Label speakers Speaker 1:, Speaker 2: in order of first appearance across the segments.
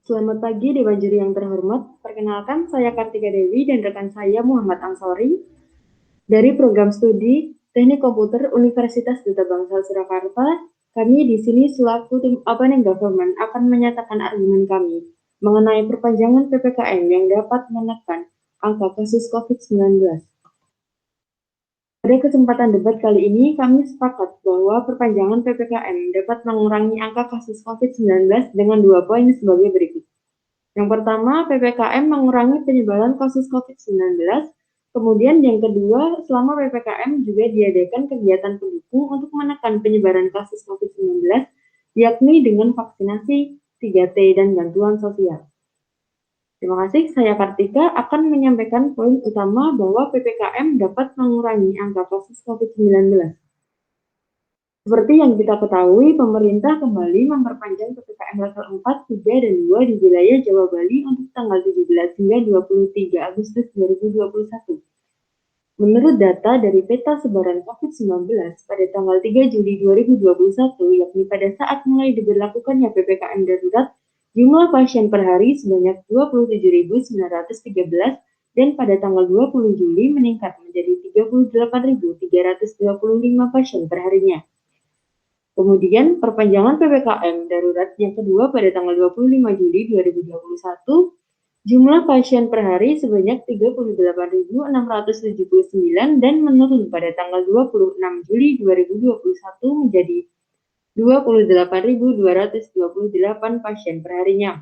Speaker 1: Selamat pagi Dewan Juri yang terhormat. Perkenalkan, saya Kartika Dewi dan rekan saya Muhammad Ansori dari program studi Teknik Komputer Universitas Duta Bangsa Surakarta. Kami di sini selaku tim Opening Government akan menyatakan argumen kami mengenai perpanjangan PPKM yang dapat menekan angka kasus COVID-19. Pada kesempatan debat kali ini, kami sepakat bahwa perpanjangan PPKM dapat mengurangi angka kasus COVID-19 dengan 2 poin sebagai berikut. Yang pertama, PPKM mengurangi penyebaran kasus COVID-19. Kemudian yang kedua, selama PPKM juga diadakan kegiatan pendukung untuk menekan penyebaran kasus COVID-19, yakni dengan vaksinasi 3T dan bantuan sosial. Terima kasih, saya Kartika akan menyampaikan poin utama bahwa PPKM dapat mengurangi angka kasus COVID-19. Seperti yang kita ketahui, pemerintah kembali memperpanjang PPKM level 4, 3, dan 2 di wilayah Jawa Bali untuk tanggal 17 hingga 23 Agustus 2021. Menurut data dari peta sebaran COVID-19 pada tanggal 3 Juli 2021, yakni pada saat mulai diberlakukannya PPKM darurat, jumlah pasien per hari sebanyak 27.913 dan pada tanggal 20 Juli meningkat menjadi 38.325 pasien per harinya. Kemudian perpanjangan PPKM darurat yang kedua pada tanggal 25 Juli 2021, jumlah pasien per hari sebanyak 38.679 dan menurun pada tanggal 26 Juli 2021 menjadi 28.228 pasien per harinya.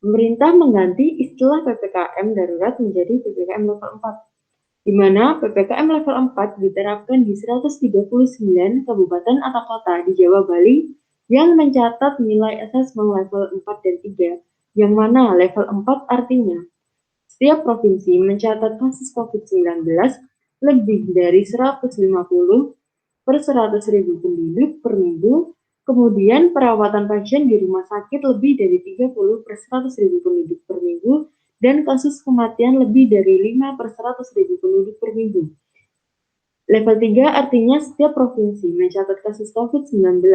Speaker 1: Pemerintah mengganti istilah PPKM darurat menjadi PPKM level 4. Di mana PPKM level 4 diterapkan di 139 kabupaten atau kota di Jawa Bali yang mencatat nilai asesmen level 4 dan 3, yang mana level 4 artinya setiap provinsi mencatat kasus COVID-19 lebih dari 150 per 100.000 penduduk per minggu, kemudian perawatan pasien di rumah sakit lebih dari 30 per 100.000 penduduk per minggu, dan kasus kematian lebih dari 5 per 100.000 penduduk per minggu. Level 3 artinya setiap provinsi mencatat kasus COVID-19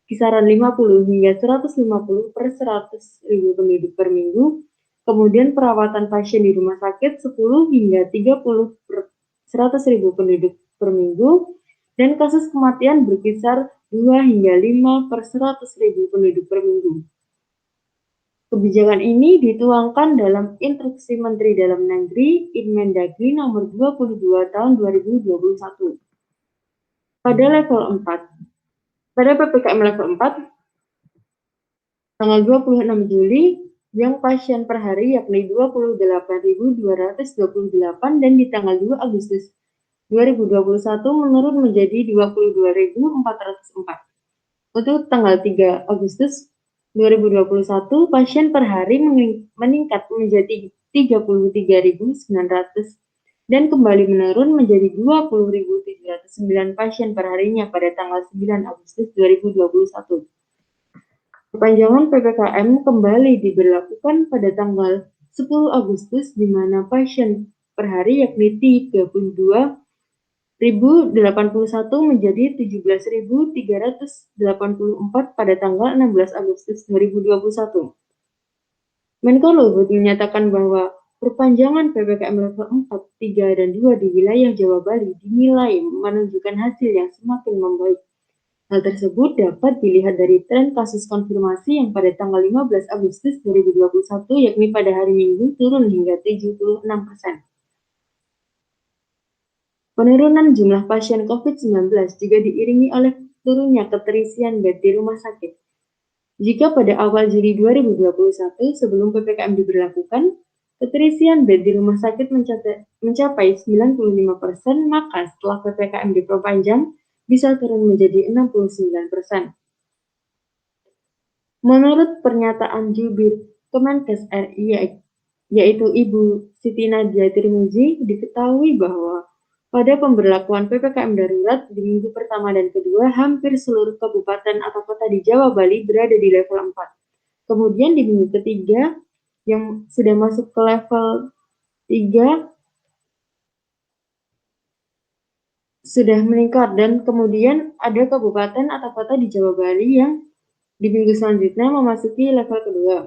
Speaker 1: kisaran 50 hingga 150 per 100.000 penduduk per minggu, kemudian perawatan pasien di rumah sakit 10 hingga 30 per 100.000 penduduk per minggu, dan kasus kematian berkisar 2 hingga 5 per 100.000 penduduk per minggu. Kebijakan ini dituangkan dalam Instruksi Menteri Dalam Negeri Inmendagri nomor 22 tahun 2021. Pada level 4, pada PPKM level 4, tanggal 26 Juli, yang pasien per hari yakni 28.228 dan di tanggal 2 Agustus 2021 menurun menjadi 22.404. Untuk tanggal 3 Agustus 2021, pasien per hari meningkat menjadi 33.900 dan kembali menurun menjadi 20.709 pasien per harinya pada tanggal 9 Agustus 2021. Perpanjangan PPKM kembali diberlakukan pada tanggal 10 Agustus di mana pasien per hari yakni 32.081 menjadi 17.384 pada tanggal 16 Agustus 2021. Menko Luhut menyatakan bahwa perpanjangan PPKM level 4, 3, dan 2 di wilayah Jawa Bali dinilai menunjukkan hasil yang semakin membaik. Hal tersebut dapat dilihat dari tren kasus konfirmasi yang pada tanggal 15 Agustus 2021 yakni pada hari Minggu turun hingga 76%. Penurunan jumlah pasien COVID-19 juga diiringi oleh turunnya keterisian bed di rumah sakit. Jika pada awal Juli 2021 sebelum PPKM diberlakukan, keterisian bed di rumah sakit mencapai 95%, maka setelah PPKM diperpanjang bisa turun menjadi 69%. Menurut pernyataan Jubir Kemenkes RI, yaitu Ibu Siti Nadia Tirmizi, diketahui bahwa pada pemberlakuan PPKM darurat di minggu pertama dan kedua, hampir seluruh kabupaten atau kota di Jawa Bali berada di level 4. Kemudian di minggu ketiga, yang sudah masuk ke level 3, sudah meningkat, dan kemudian ada kabupaten atau kota di Jawa Bali yang Di minggu selanjutnya memasuki level kedua.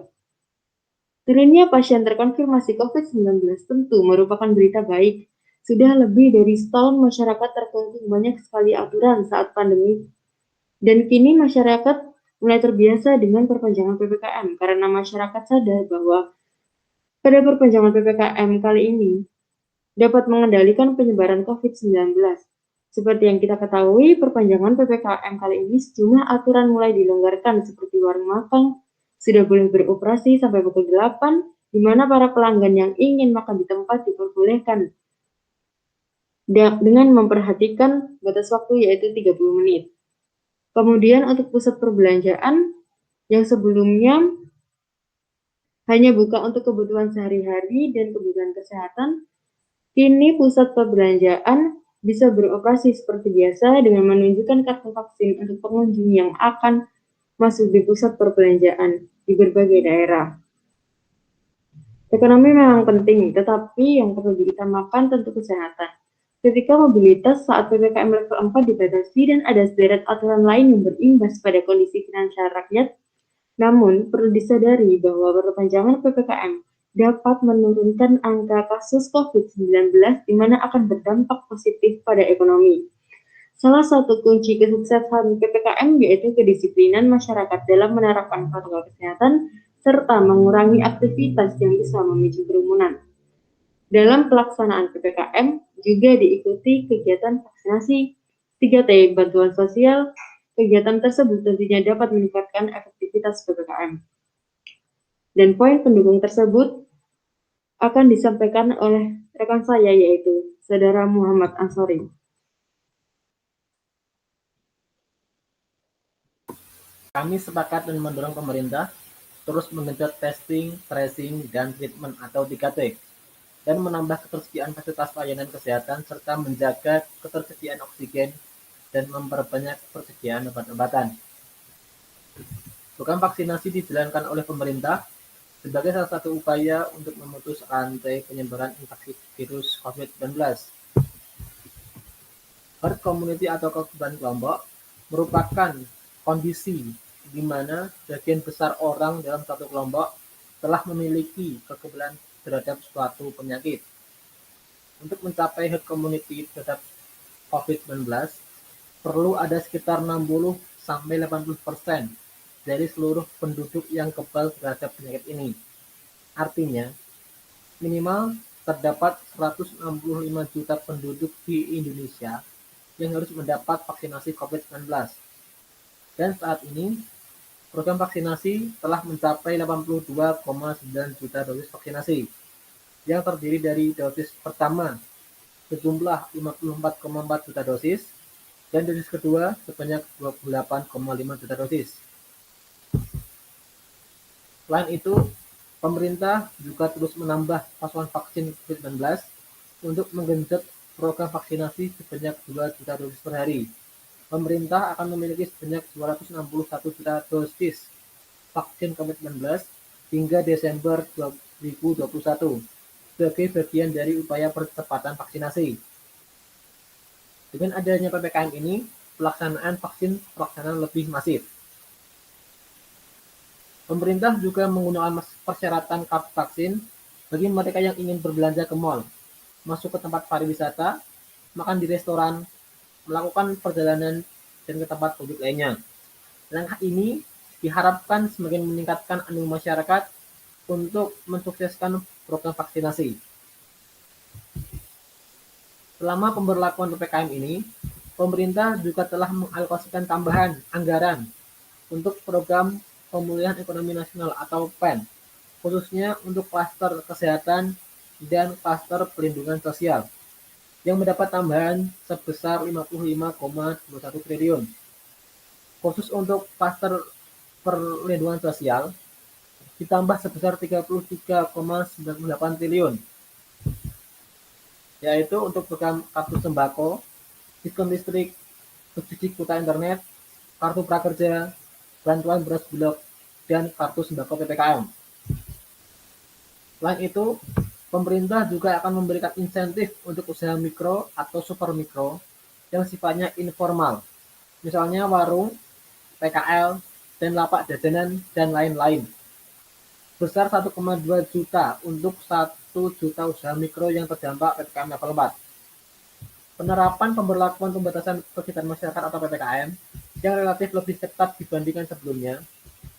Speaker 1: Turunnya pasien terkonfirmasi COVID-19 tentu merupakan berita baik. Sudah lebih dari setahun masyarakat terkungkung banyak sekali aturan saat pandemi. Dan kini masyarakat mulai terbiasa dengan perpanjangan PPKM karena masyarakat sadar bahwa pada perpanjangan PPKM kali ini dapat mengendalikan penyebaran COVID-19. Seperti yang kita ketahui, perpanjangan PPKM kali ini sejumlah aturan mulai dilonggarkan seperti warung makan sudah boleh beroperasi sampai pukul 8, di mana para pelanggan yang ingin makan di tempat diperbolehkan dengan memperhatikan batas waktu yaitu 30 menit. Kemudian untuk pusat perbelanjaan yang sebelumnya hanya buka untuk kebutuhan sehari-hari dan kebutuhan kesehatan, kini pusat perbelanjaan bisa beroperasi seperti biasa dengan menunjukkan kartu vaksin untuk pengunjung yang akan masuk di pusat perbelanjaan di berbagai daerah. Ekonomi memang penting, tetapi yang perlu diutamakan tentu kesehatan. Ketika mobilitas saat PPKM level 4 dibatasi dan ada sederet aturan lain yang berimbas pada kondisi finansial rakyat, namun perlu disadari bahwa perpanjangan PPKM dapat menurunkan angka kasus COVID-19 di mana akan berdampak positif pada ekonomi. Salah satu kunci kesuksesan PPKM yaitu kedisiplinan masyarakat dalam menerapkan protokol kesehatan serta mengurangi aktivitas yang bisa memicu kerumunan. Dalam pelaksanaan PPKM juga diikuti kegiatan vaksinasi 3T bantuan sosial. Kegiatan tersebut tentunya dapat meningkatkan efektivitas PPKM. Dan poin pendukung tersebut akan disampaikan oleh rekan saya yaitu Saudara Muhammad Ansori.
Speaker 2: Kami sepakat dan mendorong pemerintah terus menggenjot testing, tracing, dan treatment atau 3T, dan menambah ketersediaan fasilitas layanan kesehatan serta menjaga ketersediaan oksigen dan memperbanyak persediaan obat-obatan. Program vaksinasi dijalankan oleh pemerintah sebagai salah satu upaya untuk memutus rantai penyebaran infeksi virus COVID-19. Herd immunity atau kekebalan kelompok merupakan kondisi di mana sebagian besar orang dalam satu kelompok telah memiliki kekebalan terhadap suatu penyakit. Untuk mencapai herd immunity terhadap COVID-19, perlu ada sekitar 60-80% dari seluruh penduduk yang kebal terhadap penyakit ini. Artinya, minimal terdapat 165 juta penduduk di Indonesia yang harus mendapat vaksinasi COVID-19. Dan saat ini, program vaksinasi telah mencapai 82,9 juta dosis vaksinasi, yang terdiri dari dosis pertama sejumlah 54,4 juta dosis, dan dosis kedua sebanyak 28,5 juta dosis. Selain itu, pemerintah juga terus menambah pasokan vaksin COVID-19 untuk menggenjot program vaksinasi sebanyak 2 juta dosis per hari. Pemerintah akan memiliki sebanyak 261 juta dosis vaksin COVID-19 hingga Desember 2021 sebagai bagian dari upaya percepatan vaksinasi. Dengan adanya PPKM ini, pelaksanaan lebih masif. Pemerintah juga menggunakan persyaratan kartu vaksin bagi mereka yang ingin berbelanja ke mal, masuk ke tempat pariwisata, makan di restoran, melakukan perjalanan, dan ke tempat publik lainnya. Langkah ini diharapkan semakin meningkatkan animo masyarakat untuk mensukseskan program vaksinasi. Selama pemberlakuan PPKM ini, pemerintah juga telah mengalokasikan tambahan anggaran untuk program pemulihan ekonomi nasional atau PEN, khususnya untuk klaster kesehatan dan klaster perlindungan sosial, yang mendapat tambahan sebesar 55,21 triliun. Khusus untuk klaster perlindungan sosial, ditambah sebesar 33,98 triliun, yaitu untuk program kartu sembako, diskon listrik, subsidi kuota internet, kartu prakerja, bantuan beras bulog, dan kartu sembako PPKM. Selain itu, pemerintah juga akan memberikan insentif untuk usaha mikro atau super mikro yang sifatnya informal, misalnya warung, PKL, dan lapak jajanan, dan lain-lain. Besar 1,2 juta untuk 1 juta usaha mikro yang terdampak PPKM level 4. Penerapan pemberlakuan pembatasan kegiatan masyarakat atau PPKM yang relatif lebih ketat dibandingkan sebelumnya,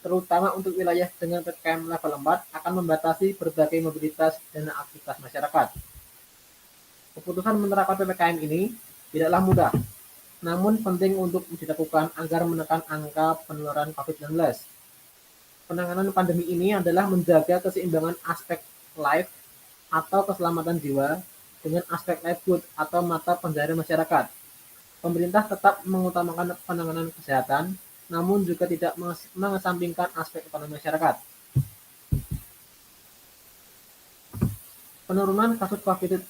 Speaker 2: terutama untuk wilayah dengan PPKM level 4, akan membatasi berbagai mobilitas dan aktivitas masyarakat. Keputusan menerapkan PPKM ini tidaklah mudah, namun penting untuk dilakukan agar menekan angka penularan COVID-19. Penanganan pandemi ini adalah menjaga keseimbangan aspek life atau keselamatan jiwa dengan aspek livelihood atau mata pencaharian masyarakat. Pemerintah tetap mengutamakan penanganan kesehatan, namun juga tidak mengesampingkan aspek ekonomi masyarakat. Penurunan kasus COVID,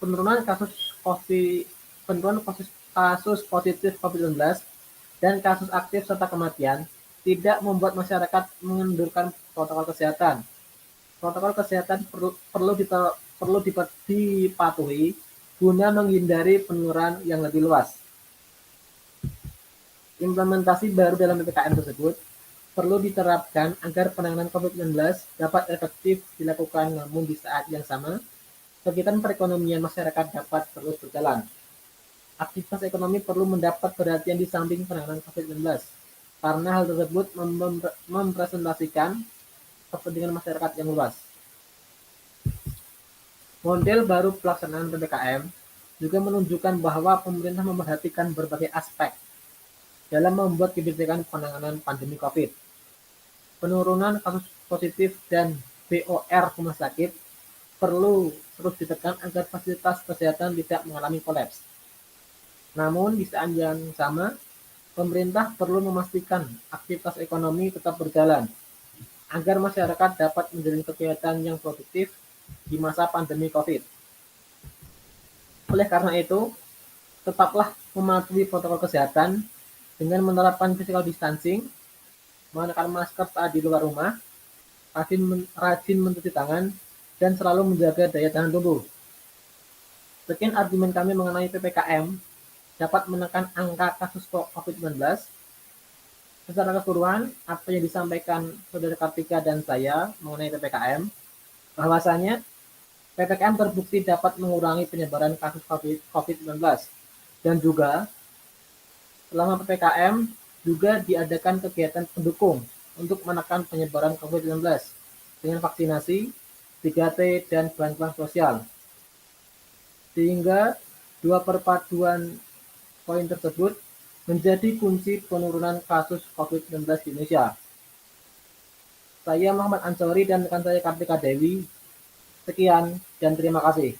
Speaker 2: penurunan kasus COVID, penurunan kasus positif COVID-19 dan kasus aktif serta kematian tidak membuat masyarakat mengendurkan protokol kesehatan. Protokol kesehatan perlu dipatuhi guna menghindari penularan yang lebih luas. Implementasi baru dalam PPKM tersebut perlu diterapkan agar penanganan COVID-19 dapat efektif dilakukan, namun di saat yang sama, kegiatan perekonomian masyarakat dapat terus berjalan. Aktivitas ekonomi perlu mendapat perhatian di samping penanganan COVID-19, karena hal tersebut mempresentasikan kepentingan masyarakat yang luas. Model baru pelaksanaan PPKM juga menunjukkan bahwa pemerintah memperhatikan berbagai aspek dalam membuat kebijakan penanganan pandemi COVID. Penurunan kasus positif dan BOR rumah sakit perlu terus ditekan agar fasilitas kesehatan tidak mengalami kolaps. Namun di saat yang sama, pemerintah perlu memastikan aktivitas ekonomi tetap berjalan agar masyarakat dapat menjalani kegiatan yang produktif di masa pandemi COVID. Oleh karena itu, tetaplah mematuhi protokol kesehatan dengan menerapkan physical distancing, mengenakan masker saat di luar rumah, rajin mencuci tangan, dan selalu menjaga daya tahan tubuh. Sekian argumen kami mengenai PPKM dapat menekan angka kasus COVID-19. Secara keseluruhan, apa yang disampaikan Saudara Kartika dan saya mengenai PPKM, bahwasanya PPKM terbukti dapat mengurangi penyebaran kasus COVID-19 dan juga selama PPKM juga diadakan kegiatan pendukung untuk menekan penyebaran COVID-19 dengan vaksinasi, 3T, dan bantuan sosial. Sehingga dua perpaduan poin tersebut menjadi kunci penurunan kasus COVID-19 di Indonesia. Saya Muhammad Ansori dan rekan saya Kartika Dewi. Sekian dan terima kasih.